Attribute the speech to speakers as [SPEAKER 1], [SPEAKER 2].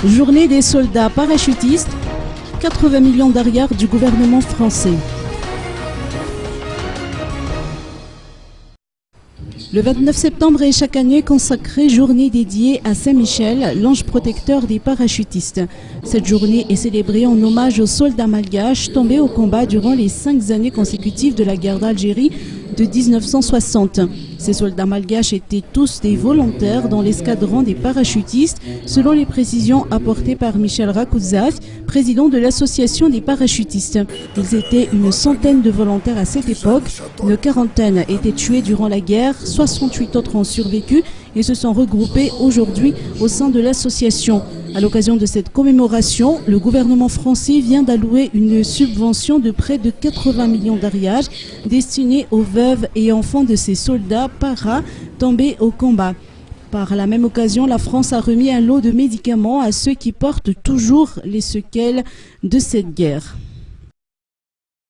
[SPEAKER 1] Journée des soldats parachutistes, 80 millions d'arrières du gouvernement français. Le 29 septembre est chaque année consacrée journée dédiée à Saint-Michel, l'ange protecteur des parachutistes. Cette journée est célébrée en hommage aux soldats malgaches tombés au combat durant les 5 années consécutives de la guerre d'Algérie de 1960. Ces soldats malgaches étaient tous des volontaires dans l'escadron des parachutistes, selon les précisions apportées par Michel Rakouzaf, président de l'association des parachutistes. Ils étaient une centaine de volontaires à cette époque, une quarantaine étaient tués durant la guerre, 68 autres ont survécu et se sont regroupés aujourd'hui au sein de l'association. À l'occasion de cette commémoration, le gouvernement français vient d'allouer une subvention de près de 80 millions d'ariages destinée aux veuves et enfants de ces soldats para tombés au combat. Par la même occasion, la France a remis un lot de médicaments à ceux qui portent toujours les séquelles de cette guerre.